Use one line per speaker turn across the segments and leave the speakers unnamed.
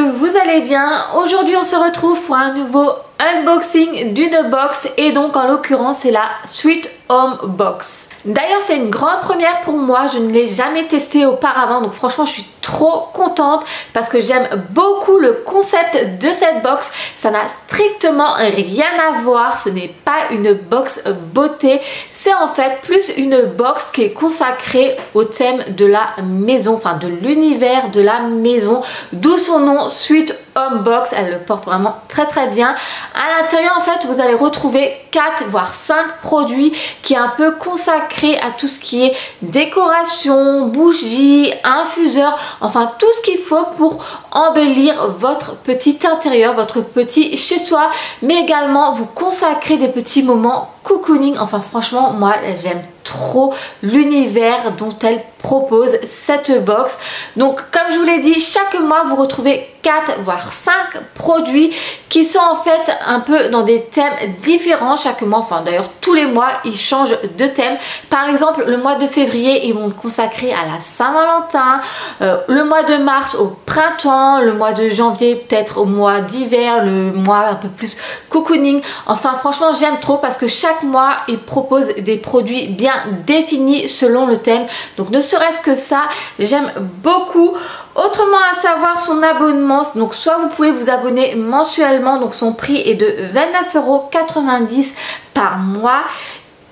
vous allez bien. Aujourd'hui on se retrouve pour un nouveau unboxing d'une box et donc en l'occurrence c'est la Sweet Home Box. D'ailleurs c'est une grande première pour moi, je ne l'ai jamais testé auparavant donc franchement je suis trop contente parce que j'aime beaucoup le concept de cette box. Ça n'a strictement rien à voir, ce n'est pas une box beauté, c'est en fait plus une box qui est consacrée au thème de la maison, enfin de l'univers de la maison, d'où son nom Sweet Home Box. Elle le porte vraiment très bien. À l'intérieur en fait vous allez retrouver 4 voire 5 produits qui est un peu consacré à tout ce qui est décoration, bougies, infuseurs, enfin tout ce qu'il faut pour embellir votre petit intérieur, votre petit chez soi, mais également vous consacrer des petits moments cocooning. Enfin franchement moi j'aime trop l'univers dont elle propose cette box. Donc comme je vous l'ai dit, chaque mois vous retrouvez 4 voire 5 produits qui sont en fait un peu dans des thèmes différents chaque mois. Enfin d'ailleurs tous les mois ils changent de thème. Par exemple le mois de février ils vont le consacrer à la Saint-Valentin, le mois de mars au printemps, le mois de janvier peut-être au mois d'hiver, le mois un peu plus cocooning. Enfin franchement j'aime trop parce que chaque mois ils proposent des produits bien définis selon le thème. Donc ne serait-ce que ça, j'aime beaucoup. Autrement à savoir son abonnement, donc soit vous pouvez vous abonner mensuellement, donc son prix est de 29,90 € par mois,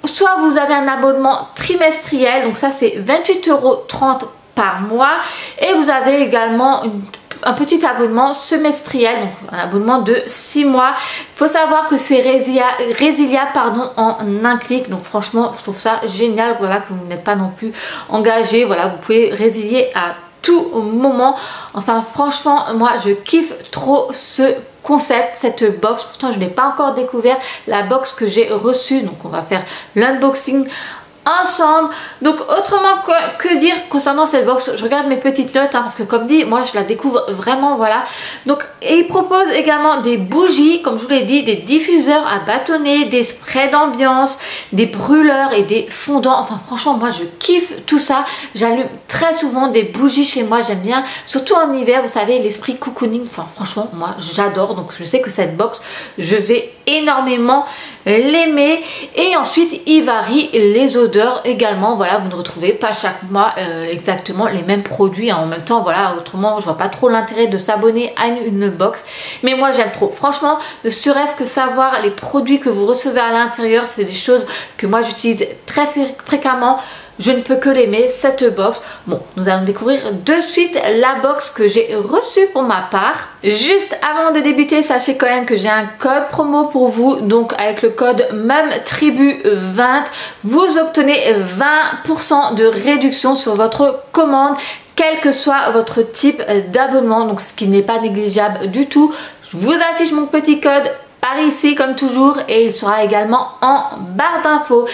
soit vous avez un abonnement trimestriel, donc ça c'est 28,30 € par mois, et vous avez également un petit abonnement semestriel, donc un abonnement de 6 mois. Il faut savoir que c'est résiliable en un clic, donc franchement je trouve ça génial, voilà, que vous n'êtes pas non plus engagé, voilà, vous pouvez résilier à tout moment. Enfin franchement moi je kiffe trop ce concept, cette box. Pourtant je n'ai pas encore découvert la box que j'ai reçue, donc on va faire l'unboxing ensemble. Donc autrement que dire concernant cette box, je regarde mes petites notes parce que comme dit moi je la découvre vraiment, voilà. Donc et il propose également des bougies, comme je vous l'ai dit, des diffuseurs à bâtonner, des sprays d'ambiance, des brûleurs et des fondants. Enfin franchement moi je kiffe tout ça. J'allume très souvent des bougies chez moi, j'aime bien, surtout en hiver, vous savez, l'esprit cocooning. Enfin franchement moi j'adore, donc je sais que cette box je vais énormément l'aimer. Et ensuite il varie les odeurs également, voilà, vous ne retrouvez pas chaque mois exactement les mêmes produits en même temps, voilà. Autrement je vois pas trop l'intérêt de s'abonner à une box, mais moi j'aime trop, franchement, ne serait-ce que savoir les produits que vous recevez à l'intérieur, c'est des choses que moi j'utilise très fréquemment. Je ne peux que l'aimer, cette box. Bon, nous allons découvrir de suite la box que j'ai reçue pour ma part. Juste avant de débuter, sachez quand même que j'ai un code promo pour vous. Donc avec le code MEMTRIBU20, vous obtenez 20% de réduction sur votre commande, quel que soit votre type d'abonnement. Donc ce qui n'est pas négligeable du tout. Je vous affiche mon petit code par ici comme toujours et il sera également en barre d'infos.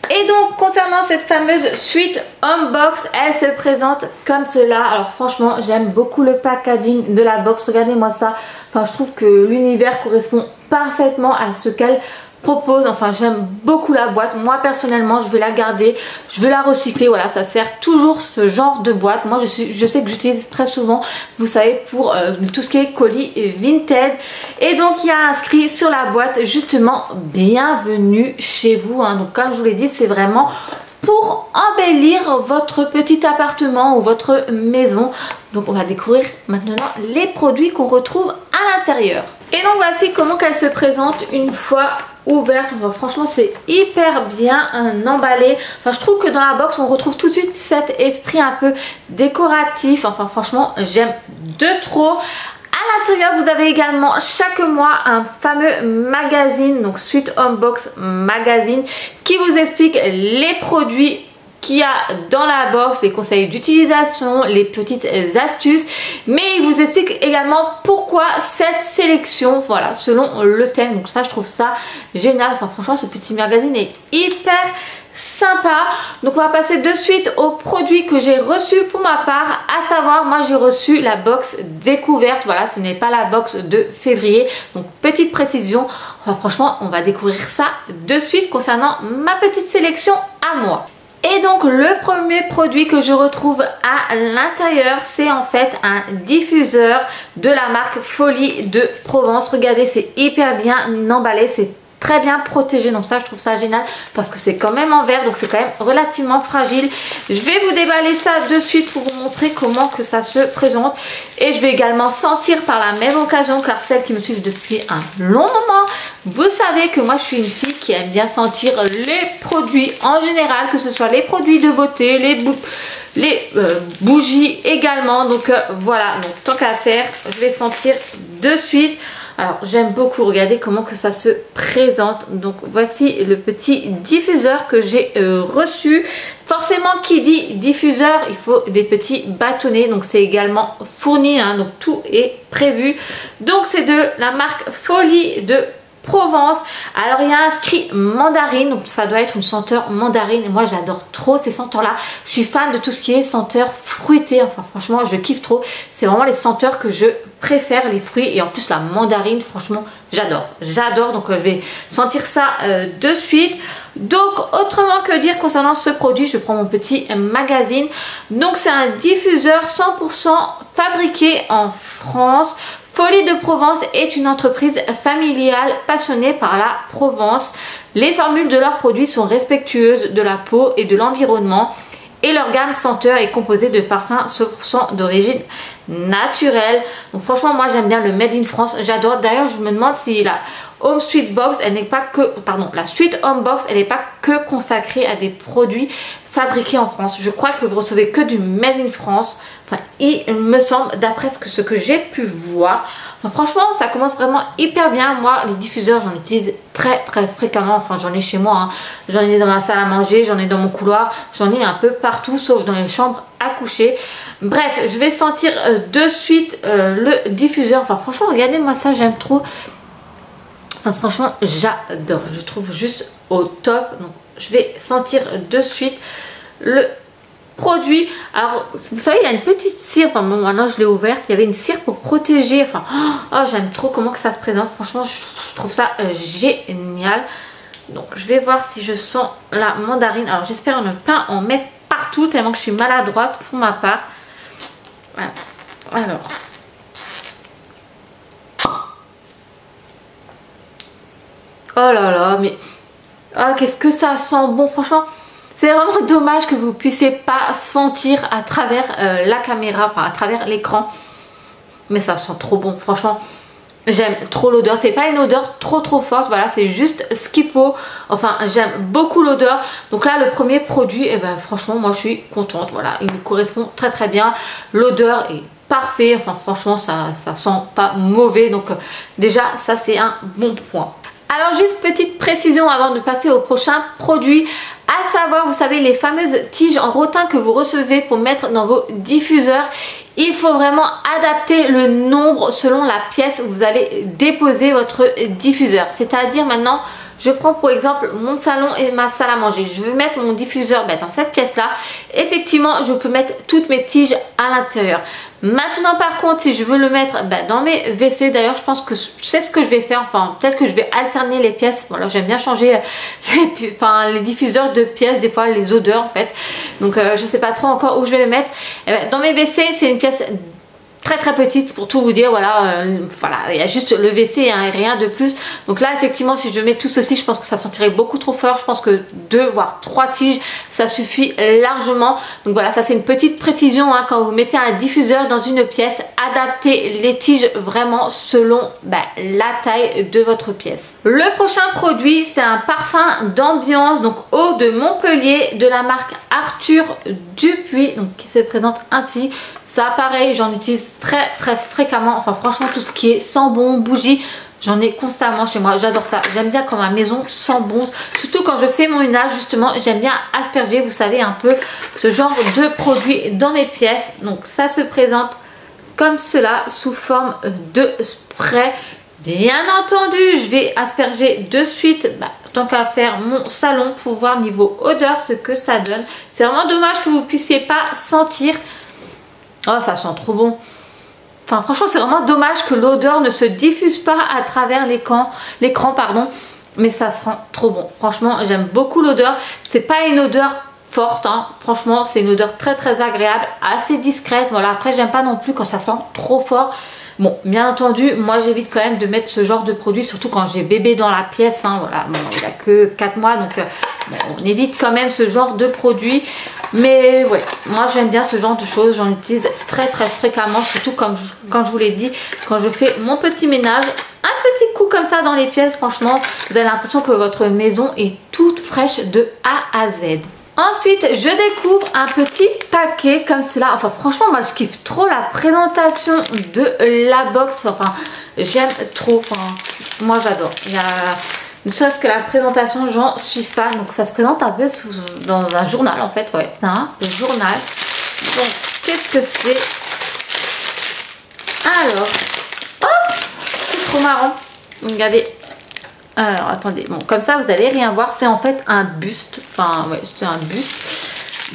Et donc concernant cette fameuse Sweet Home Box, elle se présente comme cela. Alors franchement j'aime beaucoup le packaging de la box, regardez-moi ça. Enfin je trouve que l'univers correspond parfaitement à ce qu'elle propose. Enfin j'aime beaucoup la boîte, moi personnellement je vais la garder, je vais la recycler, voilà, ça sert toujours ce genre de boîte. Moi je sais que j'utilise très souvent, vous savez, pour tout ce qui est colis vintage. Et donc il y a inscrit sur la boîte justement bienvenue chez vous, hein. Donc comme je vous l'ai dit, c'est vraiment pour embellir votre petit appartement ou votre maison. Donc on va découvrir maintenant les produits qu'on retrouve à l'intérieur. Et donc voici comment qu'elle se présente une fois ouverte. Enfin, franchement c'est hyper bien emballé. Enfin je trouve que dans la box on retrouve tout de suite cet esprit un peu décoratif. Enfin franchement j'aime de trop. À l'intérieur vous avez également chaque mois un fameux magazine, donc Sweet Home Box Magazine, qui vous explique les produits qu'il y a dans la box, les conseils d'utilisation, les petites astuces, mais il vous explique également pourquoi cette sélection, voilà, selon le thème. Donc ça je trouve ça génial. Enfin franchement ce petit magazine est hyper sympa. Donc on va passer de suite aux produits que j'ai reçus pour ma part, à savoir moi j'ai reçu la box découverte, voilà, ce n'est pas la box de février, donc petite précision. Enfin, franchement on va découvrir ça de suite concernant ma petite sélection à moi. Et donc le premier produit que je retrouve à l'intérieur, c'est en fait un diffuseur de la marque Folie de Provence. Regardez, c'est hyper bien emballé, c'est très bien protégé, donc ça je trouve ça génial parce que c'est quand même en verre, donc c'est quand même relativement fragile. Je vais vous déballer ça de suite pour vous montrer comment que ça se présente, et je vais également sentir par la même occasion, car celles qui me suivent depuis un long moment, vous savez que moi je suis une fille qui aime bien sentir les produits en général, que ce soit les produits de beauté, les bougies également. Donc voilà, donc tant qu'à faire, je vais sentir de suite. Alors j'aime beaucoup, regardez comment que ça se présente. Donc voici le petit diffuseur que j'ai reçu. Forcément, qui dit diffuseur, il faut des petits bâtonnets, donc c'est également fourni, hein, donc tout est prévu. Donc c'est de la marque Folie de Provence. Alors il y a inscrit mandarine, donc ça doit être une senteur mandarine, et moi j'adore trop ces senteurs là. Je suis fan de tout ce qui est senteur fruité, enfin franchement je kiffe trop. C'est vraiment les senteurs que je préfère, les fruits, et en plus la mandarine, franchement j'adore. Donc je vais sentir ça de suite. Donc autrement que dire concernant ce produit, je prends mon petit magazine. Donc c'est un diffuseur 100% fabriqué en France. Folie de Provence est une entreprise familiale passionnée par la Provence. Les formules de leurs produits sont respectueuses de la peau et de l'environnement, et leur gamme senteur est composée de parfums 100% d'origine naturelle. Donc franchement moi j'aime bien le Made in France, j'adore. D'ailleurs je me demande si la Home Sweet Box, elle n'est pas que, pardon, la Sweet Home Box, elle n'est pas que consacrée à des produits fabriqués en France. Je crois que vous recevez que du Made in France. Enfin, il me semble, d'après ce que j'ai pu voir. Enfin, franchement, ça commence vraiment hyper bien. Moi, les diffuseurs, j'en utilise très fréquemment. Enfin, j'en ai chez moi, hein. J'en ai dans ma salle à manger, j'en ai dans mon couloir, j'en ai un peu partout, sauf dans les chambres à coucher. Bref, je vais sentir de suite le diffuseur. Enfin, franchement, regardez, moi ça, j'aime trop. Enfin, franchement, j'adore. Je trouve juste au top. Donc, je vais sentir de suite le produit. Alors vous savez, il y a une petite cire, enfin bon, maintenant je l'ai ouverte, il y avait une cire pour protéger, enfin oh, j'aime trop comment que ça se présente, franchement je trouve ça génial. Donc je vais voir si je sens la mandarine. Alors j'espère ne pas en mettre partout tellement que je suis maladroite pour ma part. Voilà. Alors oh là là, mais oh, qu'est-ce que ça sent bon, franchement. C'est vraiment dommage que vous ne puissiez pas sentir à travers la caméra, enfin à travers l'écran. Mais ça sent trop bon, franchement. J'aime trop l'odeur. C'est pas une odeur trop forte, voilà, c'est juste ce qu'il faut. Enfin, j'aime beaucoup l'odeur. Donc là, le premier produit, eh ben, franchement, moi je suis contente. Voilà, il me correspond très bien. L'odeur est parfaite. Enfin, franchement, ça sent pas mauvais. Donc déjà, ça c'est un bon point. Alors juste petite précision avant de passer au prochain produit, à savoir, vous savez, les fameuses tiges en rotin que vous recevez pour mettre dans vos diffuseurs. Il faut vraiment adapter le nombre selon la pièce où vous allez déposer votre diffuseur. C'est-à-dire maintenant, je prends pour exemple mon salon et ma salle à manger. Je veux mettre mon diffuseur dans cette pièce-là. Effectivement, je peux mettre toutes mes tiges à l'intérieur. Maintenant par contre, si je veux le mettre dans mes WC, d'ailleurs je pense que c'est ce que je vais faire, enfin peut-être que je vais alterner les pièces. Voilà, j'aime bien changer les diffuseurs de pièces, des fois les odeurs en fait. Donc je sais pas trop encore où je vais le mettre. Dans mes WC, c'est une pièce très petite pour tout vous dire, voilà, voilà, il y a juste le WC hein, et rien de plus. Donc là effectivement si je mets tout ceci, je pense que ça sentirait beaucoup trop fort. Je pense que 2 voire 3 tiges ça suffit largement. Donc voilà, ça c'est une petite précision hein, quand vous mettez un diffuseur dans une pièce, adaptez les tiges vraiment selon la taille de votre pièce. Le prochain produit, c'est un parfum d'ambiance, donc eau de Montpellier de la marque Arthur Dupuis, donc qui se présente ainsi. Ça pareil, j'en utilise très fréquemment. Enfin franchement, tout ce qui est sambon, bougie, j'en ai constamment chez moi. J'adore ça. J'aime bien quand ma maison sent bon. Surtout quand je fais mon ménage justement, j'aime bien asperger, vous savez, un peu ce genre de produit dans mes pièces. Donc ça se présente comme cela sous forme de spray. Bien entendu, je vais asperger de suite, tant qu'à faire, mon salon pour voir niveau odeur ce que ça donne. C'est vraiment dommage que vous ne puissiez pas sentir. Oh, ça sent trop bon. Enfin, franchement, c'est vraiment dommage que l'odeur ne se diffuse pas à travers l'écran, pardon. Mais ça sent trop bon. Franchement, j'aime beaucoup l'odeur. C'est pas une odeur forte, hein. Franchement c'est une odeur très très agréable, assez discrète. Voilà, après j'aime pas non plus quand ça sent trop fort. Bon, bien entendu, moi j'évite quand même de mettre ce genre de produit, surtout quand j'ai bébé dans la pièce, hein. Voilà, bon, il a que 4 mois, donc bon, on évite quand même ce genre de produit. Mais ouais, moi j'aime bien ce genre de choses, j'en utilise très très fréquemment, surtout comme quand je vous l'ai dit, quand je fais mon petit ménage. Un petit coup comme ça dans les pièces, franchement, vous avez l'impression que votre maison est toute fraîche de A à Z. Ensuite, je découvre un petit paquet comme cela. Enfin, franchement, moi, je kiffe trop la présentation de la box. Enfin, j'aime trop. Enfin, moi, j'adore. Il y a... Ne serait-ce que la présentation, j'en suis fan. Donc, ça se présente un peu dans un journal, en fait. Ouais, c'est un journal. Donc, qu'est-ce que c'est? Alors, oh, c'est trop marrant. Regardez. Alors attendez, bon comme ça vous allez rien voir, c'est en fait un buste, enfin ouais c'est un buste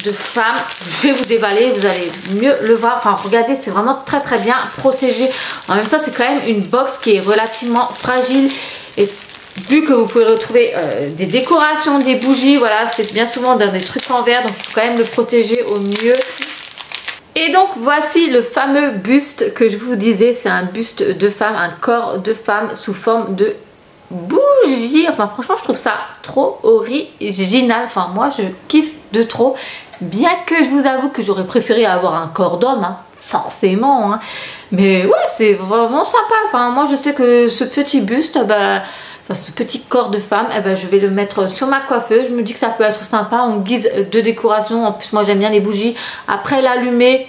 de femme. Je vais vous déballer, vous allez mieux le voir. Enfin regardez, c'est vraiment très très bien protégé. En même temps c'est quand même une box qui est relativement fragile, et vu que vous pouvez retrouver des décorations, des bougies, voilà, c'est bien souvent dans des trucs en verre, donc il faut quand même le protéger au mieux. Et donc voici le fameux buste que je vous disais, c'est un buste de femme, un corps de femme sous forme de bougie. Enfin franchement je trouve ça trop original. Enfin moi je kiffe de trop, bien que je vous avoue que j'aurais préféré avoir un corps d'homme, hein, forcément, hein. Mais ouais c'est vraiment sympa. Enfin moi je sais que ce petit buste, enfin ce petit corps de femme, je vais le mettre sur ma coiffeuse. Je me dis que ça peut être sympa en guise de décoration. En plus moi j'aime bien les bougies après l'allumer.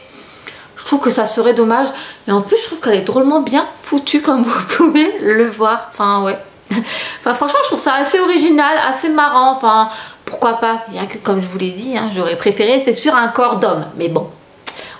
Je trouve que ça serait dommage. Et en plus je trouve qu'elle est drôlement bien foutue, comme vous pouvez le voir. Enfin ouais. Enfin franchement je trouve ça assez original, assez marrant. Enfin pourquoi pas, bien que comme je vous l'ai dit, hein, j'aurais préféré c'est sûr un corps d'homme. Mais bon,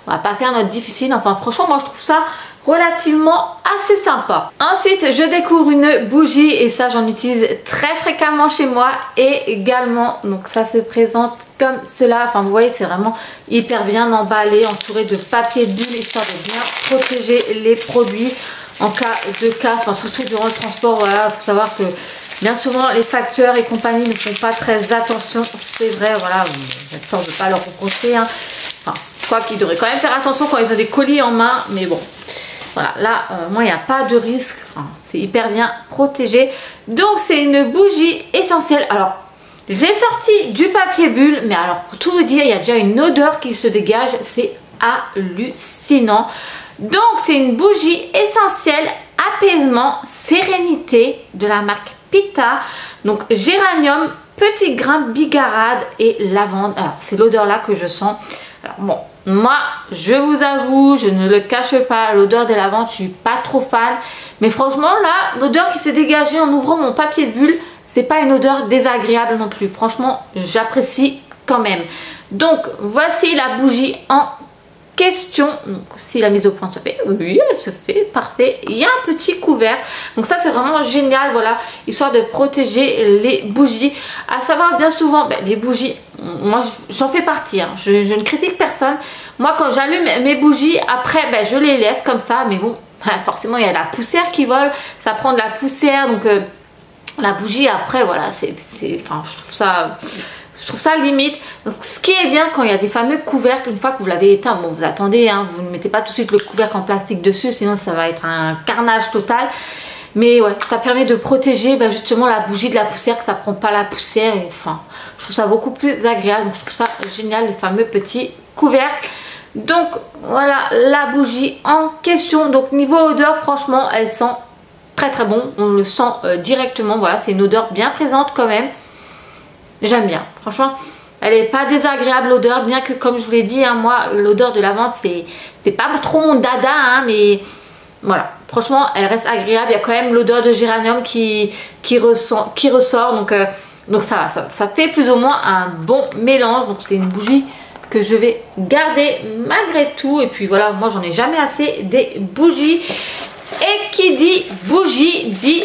on va pas faire notre difficile. Enfin franchement moi je trouve ça relativement assez sympa. Ensuite je découvre une bougie, et ça j'en utilise très fréquemment chez moi et également. Donc ça se présente comme cela. Enfin vous voyez c'est vraiment hyper bien emballé, entouré de papier bulle, histoire de bien protéger les produits en cas de casse, enfin surtout durant le transport. Voilà, il faut savoir que bien souvent les facteurs et compagnie ne font pas très attention, c'est vrai. Voilà, j'ai tort de ne pas leur reprocher, hein. Enfin, je crois qu'ils devraient quand même faire attention quand ils ont des colis en main, mais bon, voilà, là moi il n'y a pas de risque, enfin, c'est hyper bien protégé. Donc c'est une bougie essentielle. Alors j'ai sorti du papier bulle, mais alors pour tout vous dire, il y a déjà une odeur qui se dégage, c'est hallucinant. Donc c'est une bougie essentielle apaisement sérénité de la marque Pita. Donc géranium, petit grain bigarade et lavande. Alors c'est l'odeur là que je sens. Alors bon, moi je vous avoue, je ne le cache pas, l'odeur des lavandes je suis pas trop fan. Mais franchement là, l'odeur qui s'est dégagée en ouvrant mon papier de bulle, c'est pas une odeur désagréable non plus. Franchement j'apprécie quand même. Donc voici la bougie en question. Donc si la mise au point se fait, oui elle se fait, parfait. Il y a un petit couvercle, donc ça c'est vraiment génial, voilà, histoire de protéger les bougies. À savoir bien souvent les bougies, moi j'en fais partie, hein. Je ne critique personne. Moi quand j'allume mes bougies après je les laisse comme ça, mais bon forcément il y a la poussière qui vole, ça prend de la poussière, donc la bougie après voilà enfin je trouve ça limite. Donc ce qui est bien quand il y a des fameux couvercles, une fois que vous l'avez éteint, bon vous attendez, hein, vous ne mettez pas tout de suite le couvercle en plastique dessus, sinon ça va être un carnage total. Mais ouais, ça permet de protéger justement la bougie de la poussière, que ça prend pas la poussière. Et enfin, je trouve ça beaucoup plus agréable. Donc je trouve ça génial, les fameux petits couvercles. Donc voilà la bougie en question. Donc niveau odeur, franchement elle sent très très bon, on le sent directement. Voilà, c'est une odeur bien présente quand même. J'aime bien, franchement elle n'est pas désagréable l'odeur, bien que comme je vous l'ai dit, hein, moi l'odeur de lavande c'est pas trop mon dada, hein, mais voilà, franchement elle reste agréable. Il y a quand même l'odeur de géranium qui ressort, donc ça fait plus ou moins un bon mélange. Donc c'est une bougie que je vais garder malgré tout. Et puis voilà, moi j'en ai jamais assez des bougies. Et qui dit bougie dit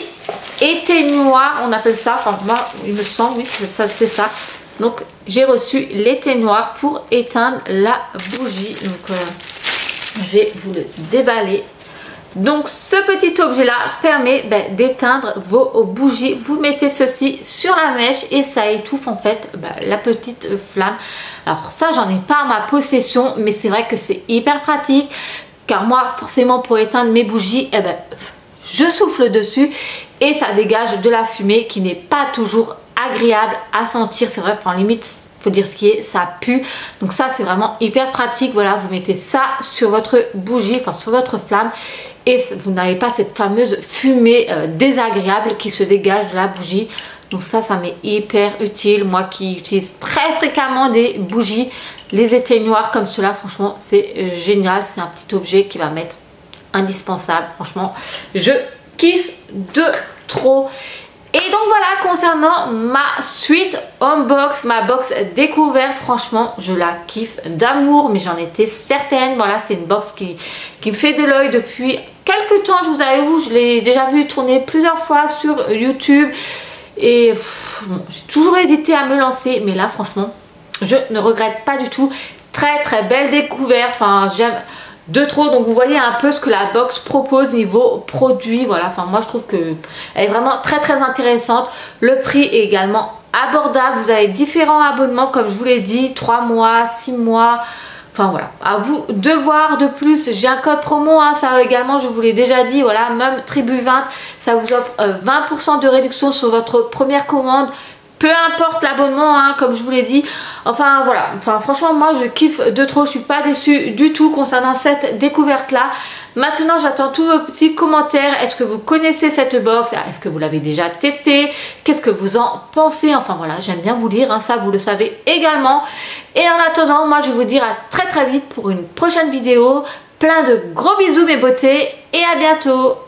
éteignoir, on appelle ça, enfin moi il me semble, oui c'est ça. Donc j'ai reçu l'éteignoir pour éteindre la bougie. Donc je vais vous le déballer Donc ce petit objet là permet d'éteindre vos bougies. Vous mettez ceci sur la mèche et ça étouffe en fait la petite flamme. Alors ça j'en ai pas à ma possession, mais c'est vrai que c'est hyper pratique, car moi forcément pour éteindre mes bougies, je souffle dessus et ça dégage de la fumée qui n'est pas toujours agréable à sentir. C'est vrai, enfin limite, faut dire ce qui est, ça pue. Donc ça c'est vraiment hyper pratique. Voilà, vous mettez ça sur votre bougie, enfin sur votre flamme, et vous n'avez pas cette fameuse fumée désagréable qui se dégage de la bougie. Donc ça m'est hyper utile. Moi qui utilise très fréquemment des bougies, les éteignoirs comme cela, franchement c'est génial. C'est un petit objet qui va m'être indispensable. Franchement je kiffe de trop. Et donc voilà, concernant ma Sweet Home Box, ma box découverte, franchement je la kiffe d'amour, mais j'en étais certaine. Voilà, c'est une box qui me fait de l'œil depuis quelques temps. Je vous avoue, je l'ai déjà vu tourner plusieurs fois sur YouTube et bon, j'ai toujours hésité à me lancer, mais là franchement je ne regrette pas du tout. Très très belle découverte, enfin j'aime de trop. Donc vous voyez un peu ce que la box propose niveau produit. Voilà, enfin moi je trouve que elle est vraiment très très intéressante. Le prix est également abordable. Vous avez différents abonnements comme je vous l'ai dit, 3 mois, 6 mois. Enfin voilà, à vous de voir. De plus, j'ai un code promo, hein, ça également je vous l'ai déjà dit. Voilà, même Tribu 20, ça vous offre 20% de réduction sur votre première commande. Peu importe l'abonnement, hein, comme je vous l'ai dit. Enfin voilà, enfin franchement moi je kiffe de trop. Je suis pas déçue du tout concernant cette découverte là. Maintenant j'attends tous vos petits commentaires. Est-ce que vous connaissez cette box? Est-ce que vous l'avez déjà testé? Qu'est-ce que vous en pensez? Enfin voilà, j'aime bien vous lire, hein, ça vous le savez également. Et en attendant, moi je vais vous dire à très très vite pour une prochaine vidéo. Plein de gros bisous mes beautés et à bientôt.